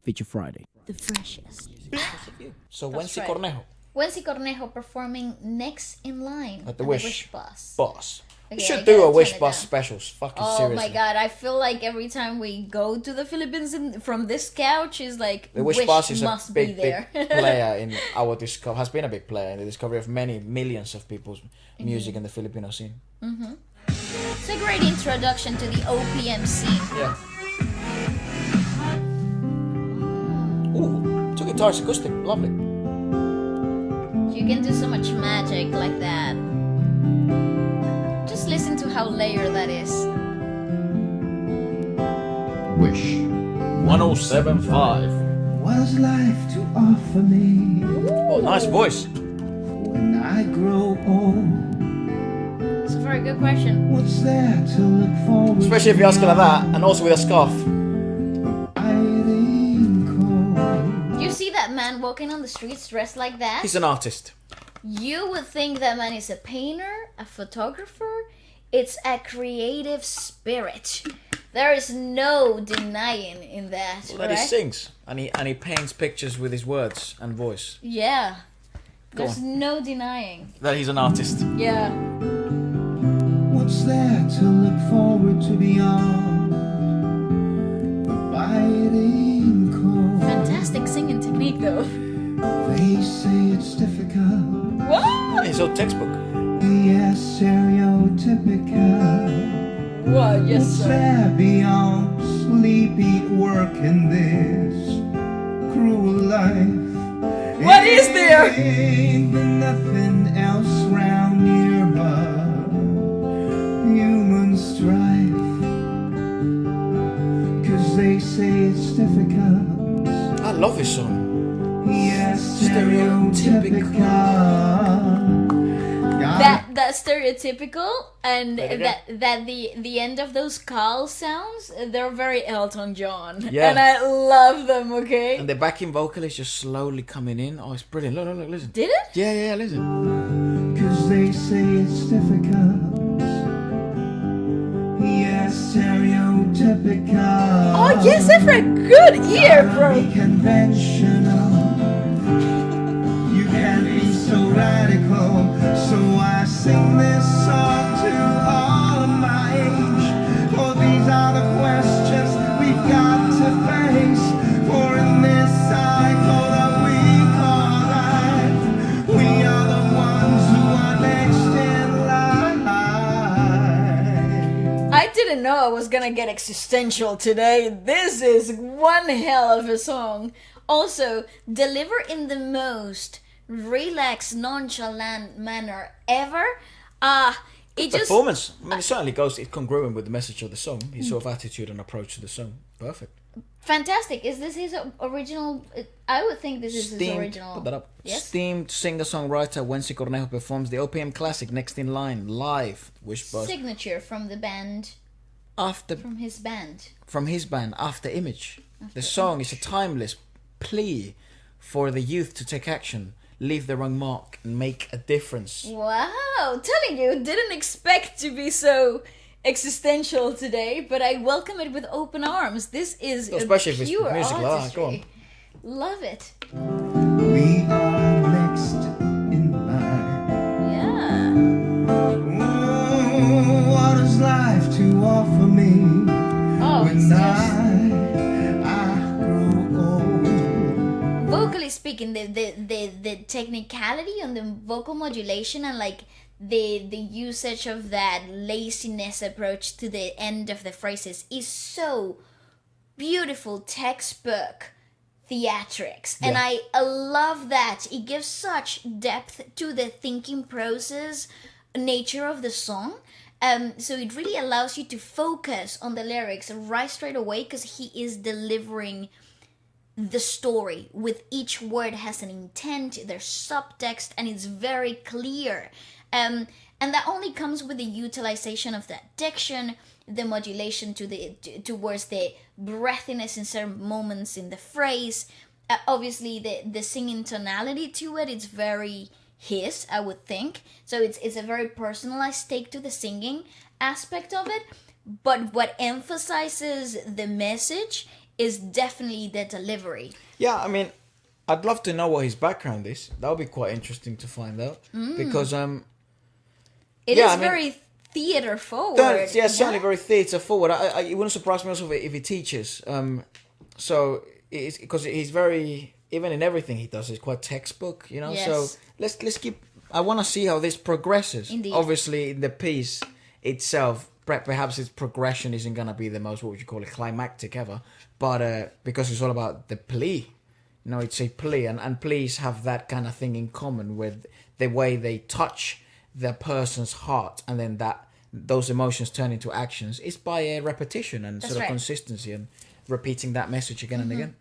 Feature Friday. The freshest. So That's Wency right. Cornejo Wency Cornejo performing next in line at the at Wish Bus. Bus. Okay, We I should do gotta a Wish turn it Bus down. specials. Fucking Oh seriously. my god, I feel like every time we go to the Philippines from this couch is like The Wish Bus is a must big, be there. big player in our discovery. Has been a big player in the discovery of many millions of people's music in the Filipino scene. It's a great introduction to the OPM scene. Yeah. Ooh, two guitars, acoustic, lovely. You can do so much magic like that. Just listen to how layered that is. Wish. 1075. What is life to offer me Oh, nice voice. when I grow old? It's a very good question. What's there to look forward Especially if you ask it like that, and also with a scarf. Hiding cold. You see that man walking on the streets dressed like that? He's an artist. You would think that man is a painter, a photographer. It's a creative spirit. There is no denying in that, Well, that he right? sings, and he paints pictures with his words and voice. Yeah. Go There's no denying. That he's an artist. Yeah. What's there to look forward to beyond abiding cold? Fantastic singing technique though. They say it's difficult, What? He's so textbook. yes, stereotypical. What? Yes, What's sir. there beyond sleep, eat, work in this cruel life? What is there? Ain't been nothing else round here but human strife. 'Cause they say it's difficult, I love this song. yes, stereotypical. That stereotypical and There you go. that the end of those call sounds, they're very Elton John. Yeah. And I love them, okay? And the backing vocal is just slowly coming in. Oh, it's brilliant. Look, look, look, listen. Did it? Yeah, listen. 'Cause they say it's difficult, yes, stereotypical. Oh yes, Efra, good ear, bro. Be conventional. You can be so radical. So I sing this song to all of my age. For these are the questions we've got to face. For in this cycle that we call life, we are the ones who are next in line. I didn't know I was gonna get existential today. This is one hell of a song. Also, deliver in the most relaxed, nonchalant manner ever. It just Performance. I mean, it certainly goes. It's congruent with the message of the song. His sort of attitude and approach to the song. Perfect. fantastic. Is this his original? I would think this is his original. Put that up. Yes. Steamed singer-songwriter Wency Cornejo performs the OPM classic Next in Line live. Wish Bus. Signature from the band, After from his band. from his band After Image. The song is a timeless plea for the youth to take action, leave their wrong mark, and make a difference. Wow, telling you, didn't expect to be so existential today, but I welcome it with open arms. This is Especially if it's pure music like that, artistry. go on. Love it. We are next in line. Yeah. Oh, what is life to offer me Oh, it's when just I grow old? vocally speaking, the technicality on the vocal modulation and like the usage of that laziness approach to the end of the phrases is so beautiful, textbook theatrics. And Yeah. I love that. It gives such depth to the thinking process nature of the song. So it really allows you to focus on the lyrics right straight away because he is delivering the story with each word has an intent, there's subtext, and it's very clear. And that only comes with the utilization of the diction, the modulation towards the breathiness in certain moments in the phrase. Obviously, the singing tonality to it, it's very his, I would think. So it's a very personalized take to the singing aspect of it. But what emphasizes the message is definitely the delivery. Yeah, I mean, I'd love to know what his background is. That would be quite interesting to find out. Because It Yeah, is I mean, very theater forward. certainly very theatre forward. It wouldn't surprise me also if he teaches. So it's because he's very, even in everything he does, he's quite textbook. You know. Yes. So let's keep. I want to see how this progresses. Indeed. Obviously, in the piece itself, perhaps its progression isn't gonna be the most, what would you call it, climactic ever. But because it's all about the plea. You know, it's a plea, and pleas have that kind of thing in common with the way they touch the person's heart, and then those emotions turn into actions. It's by a repetition and That's sort of right. consistency and repeating that message again and again.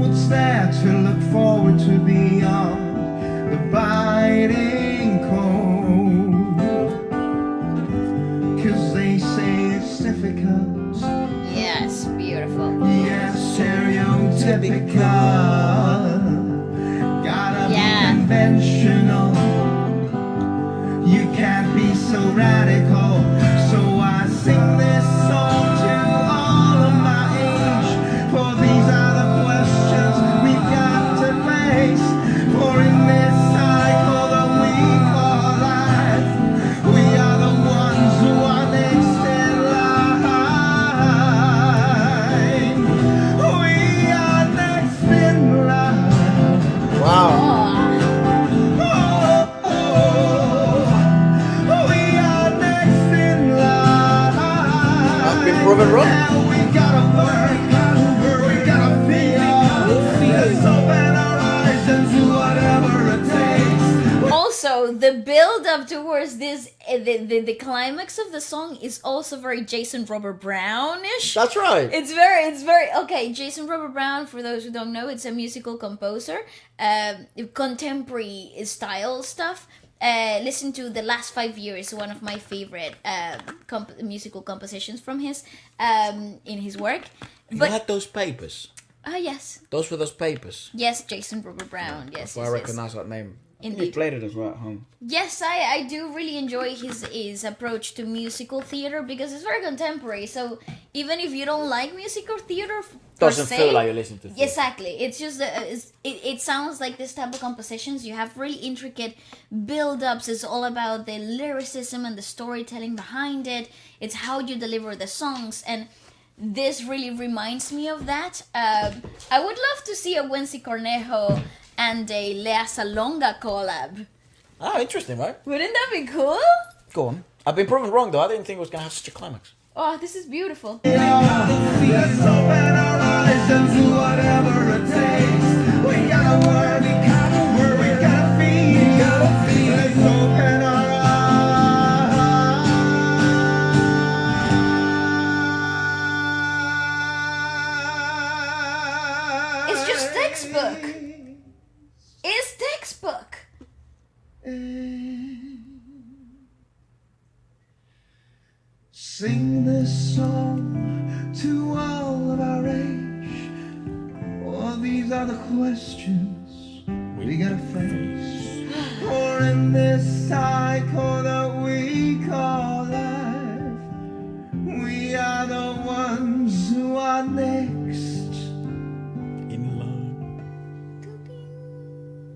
What's there to look forward to beyond the biting cold? 'Cause they say it's difficult. Yes, beautiful. Yes, stereotypical. Gotta be conventional. You can't be so radical. So I sing this song to all of my age. For these are the questions we've got to face. For in this cycle that we call life, we are the ones who are next in line. We are next in line. Wow. We are next in line. I've been proven wrong. Now we gotta work, we gotta feel. Let's open our eyes and do whatever it takes. Also, the build up towards this, the climax of the song is also very Jason Robert Brownish. That's right. It's very okay. Jason Robert Brown, for those who don't know, it's a musical composer, contemporary style stuff. Listen to The Last 5 Years, one of my favorite musical compositions from his in his work. You But had those papers. yes, Those were those papers. yes, Jason Robert Brown. Yes, So I yes, recognize that name. You Indeed. played it as well at home. Yes, I do really enjoy his approach to musical theater because it's very contemporary. So even if you don't like musical theater, per Doesn't se, feel like you're listening to theatre. Exactly. It's just it sounds like this type of compositions. You have really intricate build-ups. It's all about the lyricism and the storytelling behind it. It's how you deliver the songs, and this really reminds me of that. I would love to see a Wency Cornejo and a Lea Salonga collab. Ah, interesting, right? Wouldn't that be cool? Go on. I've been proven wrong, though. I didn't think it was going to have such a climax. Oh, this is beautiful. Let's open our eyes and do whatever it takes. We gotta work, we gotta feel. Let's open our eyes. It's just textbook. It's textbook. Sing this song to all of our age. All these are the questions we gotta face. For in this cycle that we call life, we are the ones who are next In love.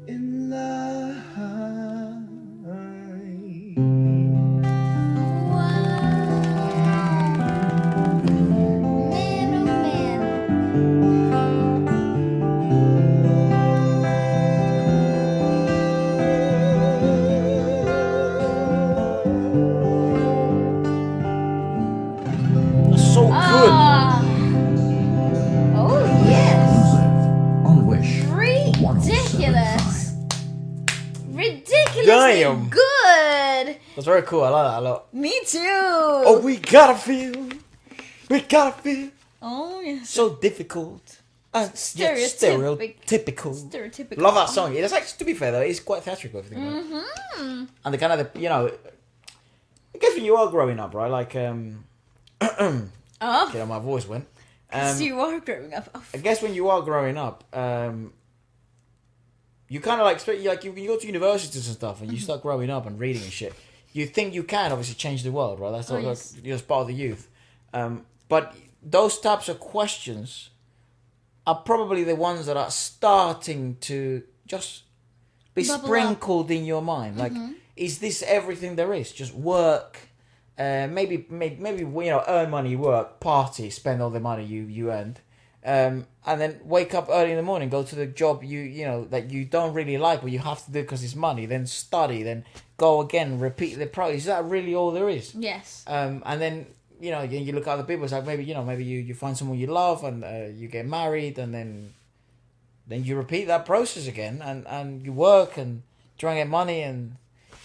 in line. Man, oh man. That's so good. Ah. Oh yes. On Wish. Ridiculous. Ridiculously Damn. good. That's very cool. I like that a lot. Me too. Oh, we gotta feel. We gotta feel. Oh, yes. So difficult. And Stereotypic. stereotypical. Stereotypical. Love that song. It's actually, to be fair though, it's quite theatrical if you think about it. And the kind of the, I guess when you are growing up, right? Like, Oh, my voice went. so you are growing up. Oh, I guess when you are growing up, you kind of like you go to universities and stuff, and you start growing up and reading and shit. You think you can obviously change the world, right? That's Oh, like, yes. you're just part of the youth. But those types of questions are probably the ones that are starting to just be Bubble sprinkled in your mind. Like, is this everything there is? Just work, maybe earn money, work, party, spend all the money you earned, and then wake up early in the morning, go to the job that you don't really like, but you have to do because it's money. Then study, then go again, repeat the process. Is that really all there is? Yes. And then you look at other people. It's like maybe you find someone you love and you get married, and then you repeat that process again, and you work and try and get money, and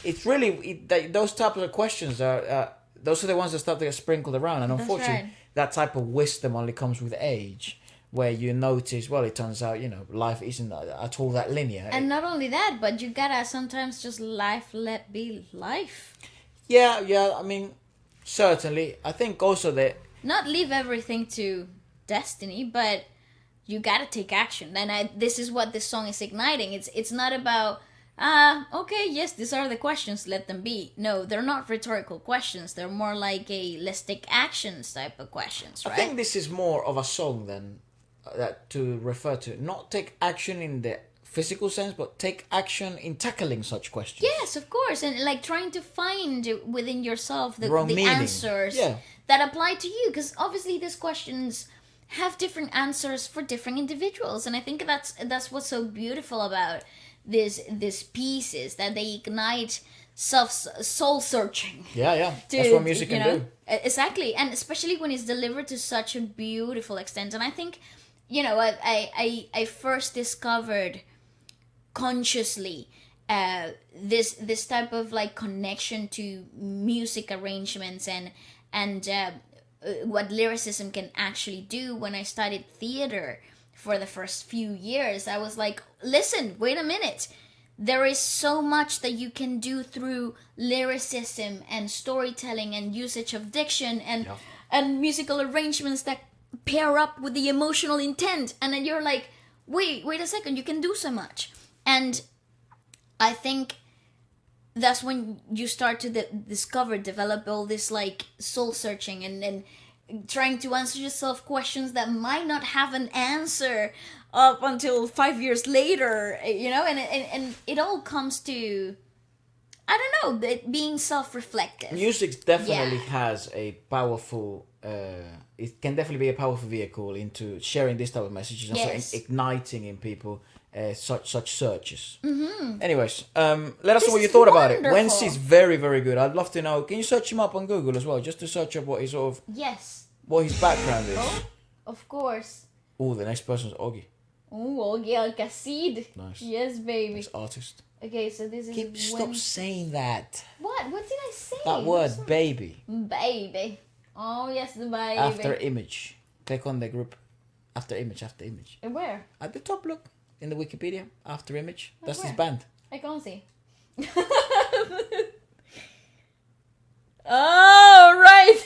it's really those types of questions are those are the ones that start to get sprinkled around, and unfortunately, that type of wisdom only comes with age, where you notice, well, it turns out life isn't at all that linear. And not only that, but you gotta sometimes just let be life. Yeah. I mean, certainly, I think also that Not leave everything to destiny, but you gotta take action. And this is what this song is igniting. It's not about okay, yes, these are the questions, let them be. No, they're not rhetorical questions. They're more like a let's take actions type of questions, right? I think this is more of a song than that to refer to. Not take action in the physical sense, but take action in tackling such questions. Yes, of course, and like trying to find within yourself the meaning. answers that apply to you, because obviously these questions have different answers for different individuals, and I think that's what's so beautiful about these pieces, that they ignite soul searching. Yeah. That's what music can do. Exactly, and especially when it's delivered to such a beautiful extent. And I think, I first discovered consciously this type of like connection to music arrangements and what lyricism can actually do when I studied theater for the first few years. I was like, listen, wait a minute. There is so much that you can do through lyricism and storytelling and usage of diction and musical arrangements that pair up with the emotional intent. And then you're like, wait a second, you can do so much. And I think that's when you start to develop all this like soul searching and trying to answer yourself questions that might not have an answer up until 5 years later, and it all comes to, I don't know, being self-reflective. Music definitely has a powerful, it can definitely be a powerful vehicle into sharing this type of messages and also igniting in people such searches. Mm-hmm. Anyways, let us know what you thought about it. Wency's very, very good. I'd love to know. Can you search him up on Google as well, just to search up what his sort of what his background is? Oh, of course. Oh, the next person's Augie. Oh, Augie Alcacid. Nice. Yes, baby. He's artist. Okay, so this is Stop saying that. What did I say? That word, baby. Baby. Oh, yes, the baby. After image. Click on the group. After image. Where? At the top, look. In the Wikipedia. After image. That's Where? his band. I can't see. Oh, right.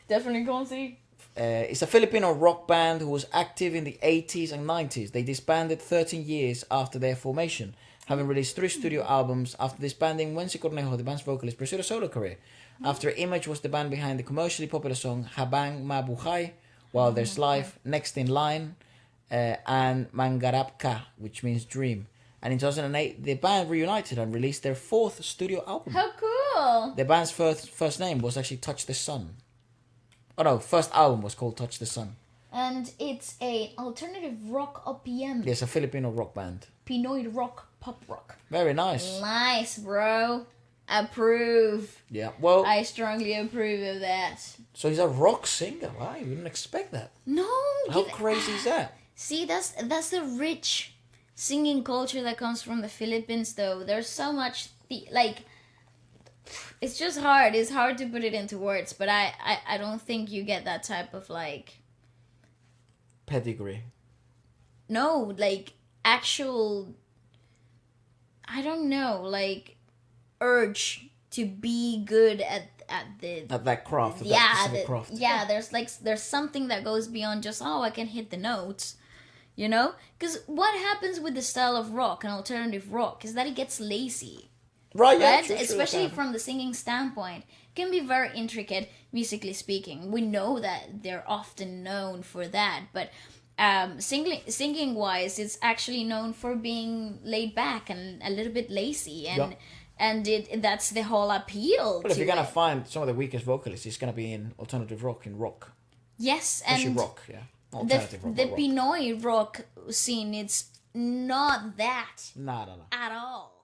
Definitely can't see. It's a Filipino rock band who was active in the 80s and 90s. They disbanded 13 years after their formation, having released 3 studio albums. After disbanding, Wency Cornejo, the band's vocalist, pursued a solo career. After Image was the band behind the commercially popular song Habang Mabuhay, While There's Life, Next in Line, and Mangarap Ka, which means dream. And in 2008, the band reunited and released their 4th studio album. How cool! The band's first name was actually Touch the Sun. Oh no, first album was called Touch the Sun. And it's a alternative rock OPM. Yes, a Filipino rock band. Pinoy rock, pop rock. Very nice. Nice, bro. Approve. Yeah, well... I strongly approve of that. So he's a rock singer. Wow, you wouldn't expect that. No. How crazy is that? See, that's the rich singing culture that comes from the Philippines, though. There's so much... it's just hard. It's hard to put it into words, but I don't think you get that type of like pedigree. No, like actual, I don't know, like urge to be good at that craft. Craft. Yeah, there's something that goes beyond just I can hit the notes, Because what happens with the style of rock and alternative rock is that it gets lazy. Right, yeah, right? true, Especially they can. from the singing standpoint, can be very intricate musically speaking. We know that they're often known for that, but singing wise, it's actually known for being laid back and a little bit lazy, and Yeah. that's the whole appeal. But if to you're gonna it. find some of the weakest vocalists, it's gonna be in alternative rock, in rock. Yes, Especially and rock, yeah. Alternative rock, the not rock. Pinoy rock scene, it's not that Nah, nah, nah. at all.